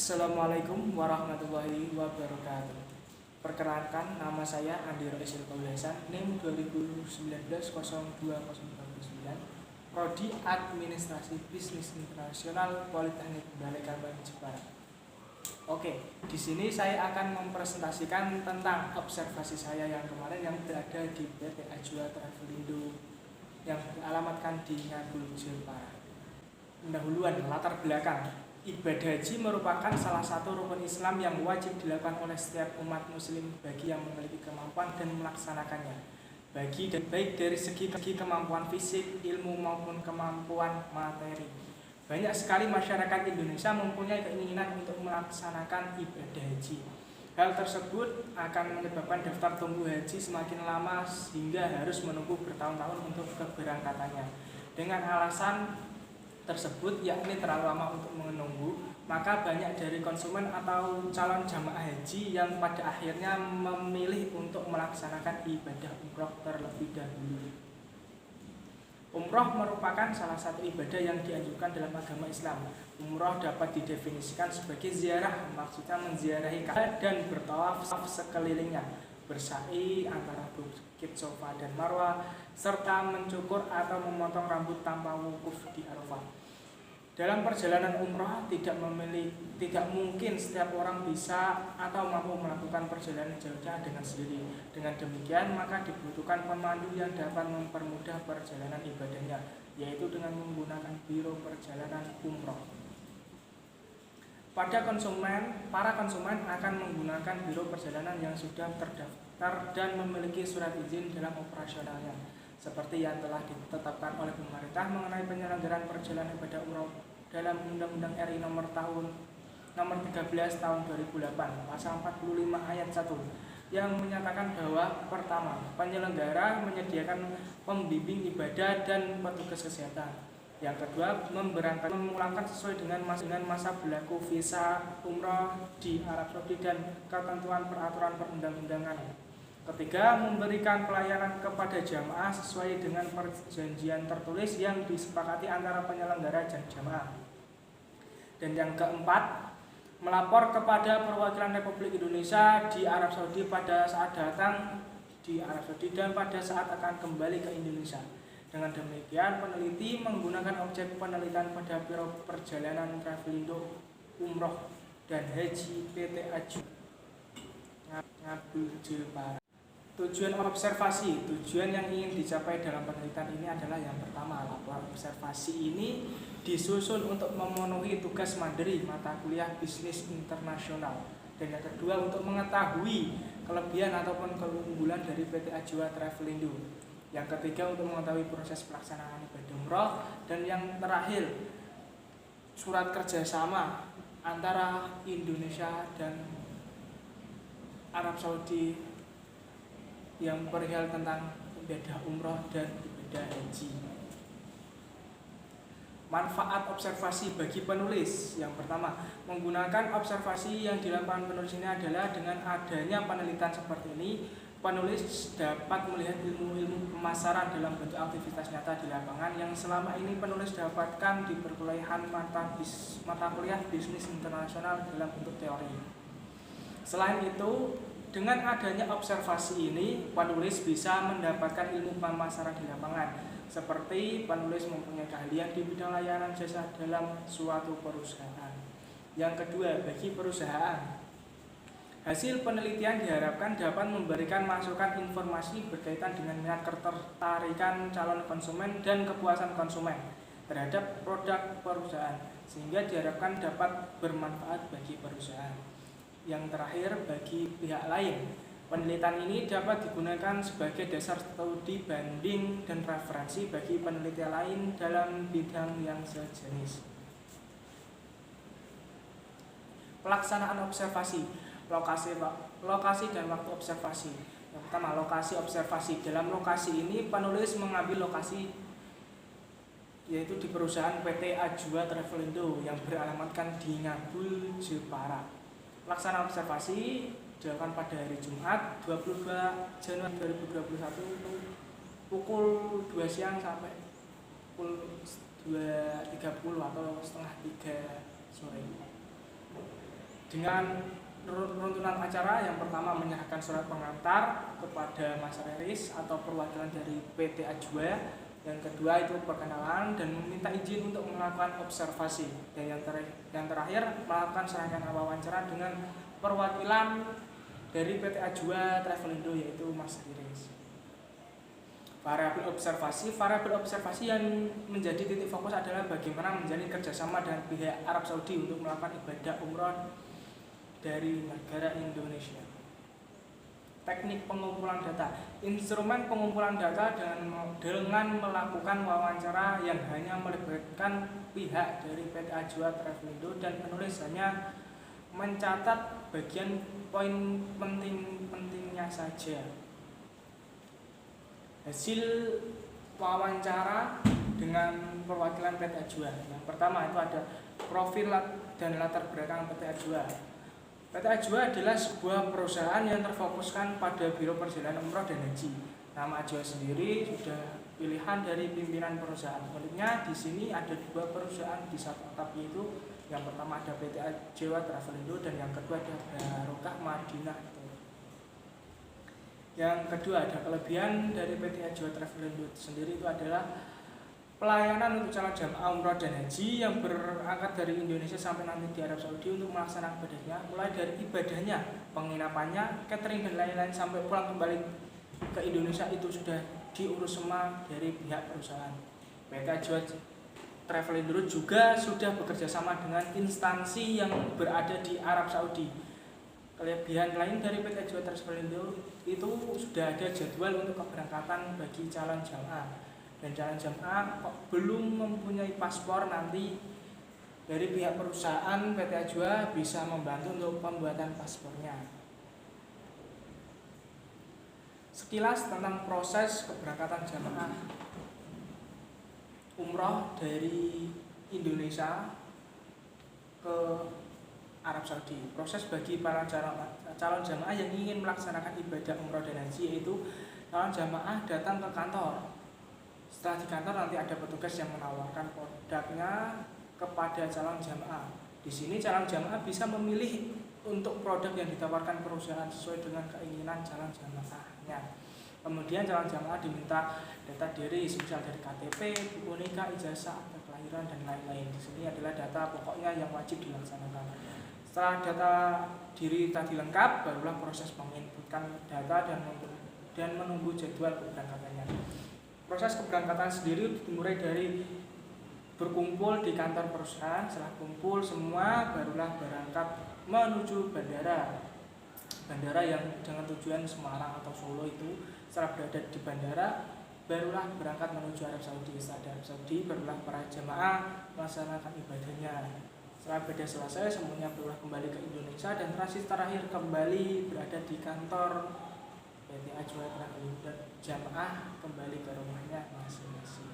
Assalamualaikum warahmatullahi wabarakatuh. Perkenalkan, nama saya Andi Roisil Kaulasan, NIM 2019-02-09, Prodi Administrasi Bisnis Internasional Politeknik Balai Kambang Jepara. Oke, di sini saya akan mempresentasikan tentang observasi saya yang kemarin yang berada di PT Ajwa Travelindo yang beralamatkan di Ngagul, Jepara. Pendahuluan latar belakang. Ibadah haji merupakan salah satu rukun Islam yang wajib dilakukan oleh setiap umat muslim bagi yang memiliki kemampuan dan melaksanakannya. Baik dari segi kemampuan fisik, ilmu maupun kemampuan materi. Banyak sekali masyarakat Indonesia mempunyai keinginan untuk melaksanakan ibadah haji. Hal tersebut akan menyebabkan daftar tunggu haji semakin lama sehingga harus menunggu bertahun-tahun untuk keberangkatannya. Dengan alasan tersebut yakni terlalu lama untuk menunggu, maka banyak dari konsumen atau calon jamaah haji yang pada akhirnya memilih untuk melaksanakan ibadah umroh terlebih dahulu. Umroh merupakan salah satu ibadah yang dianjurkan dalam agama Islam. Umroh dapat didefinisikan sebagai ziarah, maksudnya menziarahi Ka'bah dan bertawaf sekelilingnya, bersa'i antara Bukit Sofa dan Marwah, serta mencukur atau memotong rambut tanpa wukuf di Arafah. Dalam perjalanan umroh tidak mungkin setiap orang bisa atau mampu melakukan perjalanan jauh-jauh dengan sendiri. Dengan demikian maka dibutuhkan pemandu yang dapat mempermudah perjalanan ibadahnya, yaitu dengan menggunakan biro perjalanan umroh. Para konsumen akan menggunakan biro perjalanan yang sudah terdaftar dan memiliki surat izin dalam operasionalnya, seperti yang telah ditetapkan oleh pemerintah mengenai penyelenggaraan perjalanan ibadah umroh dalam Undang-Undang RI nomor 13 tahun 2008 pasal 45 ayat 1 yang menyatakan bahwa pertama, penyelenggara menyediakan pembimbing ibadah dan petugas kesehatan. Yang kedua, memulangkan sesuai dengan masa berlaku visa umroh di Arab Saudi dan ketentuan peraturan perundang-undangan. Ketiga, memberikan pelayanan kepada jamaah sesuai dengan perjanjian tertulis yang disepakati antara penyelenggara dan jamaah. Dan yang keempat, melapor kepada perwakilan Republik Indonesia di Arab Saudi pada saat datang di Arab Saudi dan pada saat akan kembali ke Indonesia. Dengan demikian, peneliti menggunakan objek penelitian pada Biro Perjalanan Travelindo Umroh dan Haji PT Ajwa Ngagul, Jepara. Tujuan observasi. Tujuan yang ingin dicapai dalam penelitian ini adalah yang pertama, laporan observasi ini disusun untuk memenuhi tugas mandiri mata kuliah bisnis internasional. Dan yang kedua, untuk mengetahui kelebihan ataupun keunggulan dari PT Ajwa Travelindo. Yang ketiga, untuk mengetahui proses pelaksanaan ibadah umroh. Dan yang terakhir, surat kerjasama antara Indonesia dan Arab Saudi yang perihal tentang ibadah umroh dan ibadah haji. Manfaat observasi bagi penulis. Yang pertama, menggunakan observasi yang dilakukan penulis ini adalah dengan adanya penelitian seperti ini, penulis dapat melihat ilmu-ilmu pemasaran dalam bentuk aktivitas nyata di lapangan yang selama ini penulis dapatkan di perkuliahan mata kuliah bisnis internasional dalam bentuk teori. Selain itu, dengan adanya observasi ini, penulis bisa mendapatkan ilmu pemasaran di lapangan, seperti penulis mempunyai keahlian di bidang layanan jasa dalam suatu perusahaan. Yang kedua, bagi perusahaan, hasil penelitian diharapkan dapat memberikan masukan informasi berkaitan dengan minat ketertarikan calon konsumen dan kepuasan konsumen terhadap produk perusahaan, sehingga diharapkan dapat bermanfaat bagi perusahaan. Yang terakhir, bagi pihak lain, penelitian ini dapat digunakan sebagai dasar studi banding dan referensi bagi penelitian lain dalam bidang yang sejenis. Pelaksanaan observasi, lokasi dan waktu observasi. Yang pertama, lokasi observasi. Dalam lokasi ini penulis mengambil lokasi yaitu di perusahaan PT Ajwa Travelindo yang beralamatkan di Ngagul, Jepara. Pelaksanaan observasi dilakukan pada hari Jumat 22 Januari 2021 pukul 2 siang sampai pukul 2.30 atau setengah 3 sore. dengan runtunan acara. Yang pertama, menyerahkan surat pengantar kepada Mas Reris atau perwakilan dari PT Ajwa. Yang kedua itu perkenalan dan meminta izin untuk melakukan observasi. Dan yang terakhir melakukan serangkaian wawancara dengan perwakilan dari PT Ajwa Travelindo, yaitu Mas Reris. Variabel observasi yang menjadi titik fokus adalah bagaimana menjalin kerjasama dengan pihak Arab Saudi untuk melakukan ibadah umroh dari negara Indonesia. Teknik pengumpulan data. Instrumen pengumpulan data dengan melakukan wawancara yang hanya melibatkan pihak dari PT Ajwa Travelindo dan penulis hanya mencatat bagian poin penting-pentingnya saja. Hasil wawancara dengan perwakilan PT Ajwa. Yang pertama itu ada profil dan latar belakang PT Ajwa. PT Ajwa adalah sebuah perusahaan yang terfokuskan pada Biro Perjalanan Umroh dan Haji. Nama Ajwa sendiri sudah pilihan dari pimpinan perusahaan. Uniknya di sini ada dua perusahaan di satu atap, yaitu yang pertama ada PT Ajwa Travelindo dan yang kedua ada Barokah Madinah. Yang kedua, ada kelebihan dari PT Ajwa Travelindo sendiri itu adalah pelayanan untuk calon jamaah umroh dan haji yang berangkat dari Indonesia sampai nanti di Arab Saudi untuk melaksanakan ibadahnya, mulai dari ibadahnya, penginapannya, catering dan lain-lain sampai pulang kembali ke Indonesia itu sudah diurus semua dari pihak perusahaan. PT Ajwa Travelindo juga sudah bekerja sama dengan instansi yang berada di Arab Saudi. Kelebihan lain dari PT Ajwa Travelindo itu sudah ada jadwal untuk keberangkatan bagi calon jamaah. Dan calon jamaah belum mempunyai paspor, nanti dari pihak perusahaan PT Ajwa bisa membantu untuk pembuatan paspornya. Sekilas tentang proses keberangkatan jamaah umroh dari Indonesia ke Arab Saudi. Proses bagi para calon jamaah yang ingin melaksanakan ibadah umroh dan haji, yaitu calon jamaah datang ke kantor. Setelah di kantor nanti ada petugas yang menawarkan produknya kepada calon jamaah. Di sini calon jamaah bisa memilih untuk produk yang ditawarkan perusahaan sesuai dengan keinginan calon jamaahnya. Kemudian calon jamaah diminta data diri, misal dari KTP, buku nikah, ijazah, akta kelahiran dan lain-lain. Di sini adalah data pokoknya yang wajib dilaksanakan. Setelah data diri tadi lengkap, barulah proses menginputkan data dan menunggu jadwal keberangkatannya. Proses keberangkatan sendiri dimulai dari berkumpul di kantor perusahaan. Setelah kumpul semua, barulah berangkat menuju bandara yang dengan tujuan Semarang atau Solo itu. Setelah berada di bandara, barulah berangkat menuju Arab Saudi. Setelah Arab Saudi, barulah para jamaah melaksanakan ibadahnya. Setelah ibadah selesai, semuanya barulah kembali ke Indonesia dan transit terakhir kembali berada di kantor PT Ajwa Travelindo dan jamaah kembali ke rumahnya masing-masing.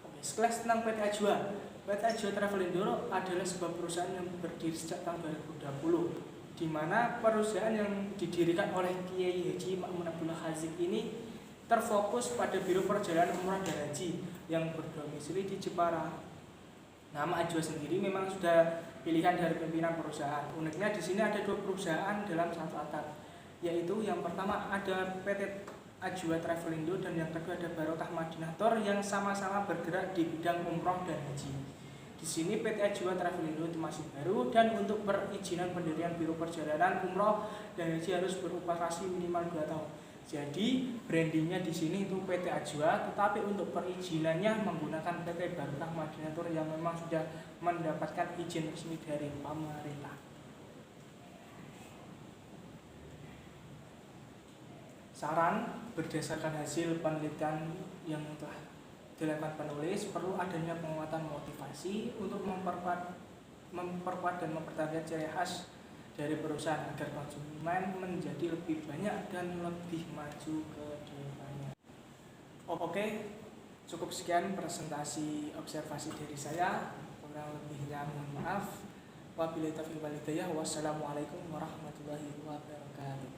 Oke, sekilas tentang PT Ajwa. PT Ajwa Travelindo adalah sebuah perusahaan yang berdiri sejak tahun 2020, di mana perusahaan yang didirikan oleh Kiai Haji Ma'mun Abdullah Haziq ini terfokus pada Biro Perjalanan Umroh dan Haji yang berdomisili di Jepara. Nama Ajwa sendiri memang sudah pilihan dari pimpinan perusahaan. Uniknya di sini ada dua perusahaan dalam satu atap, yaitu yang pertama ada PT Ajwa Travelindo dan yang kedua ada Barokah Madinah yang sama-sama bergerak di bidang umroh dan haji. Di sini PT Ajwa Travelindo itu masih baru dan untuk perizinan pendirian Biro Perjalanan Umroh dan Haji harus beroperasi minimal 2 tahun. Jadi brandingnya di sini itu PT Ajwa, tetapi untuk perizinannya menggunakan PT Barokah Madinah yang memang sudah mendapatkan izin resmi dari pemerintah. Saran berdasarkan hasil penelitian yang telah dilakukan penulis, perlu adanya penguatan motivasi untuk memperkuat dan mempertahankan ciri khas dari perusahaan agar konsumen menjadi lebih banyak dan lebih maju ke depannya. Oke, cukup sekian presentasi observasi dari saya. Kurang lebihnya mohon maaf. Wabillahi taufiq wal hidayah. Wassalamualaikum warahmatullahi wabarakatuh.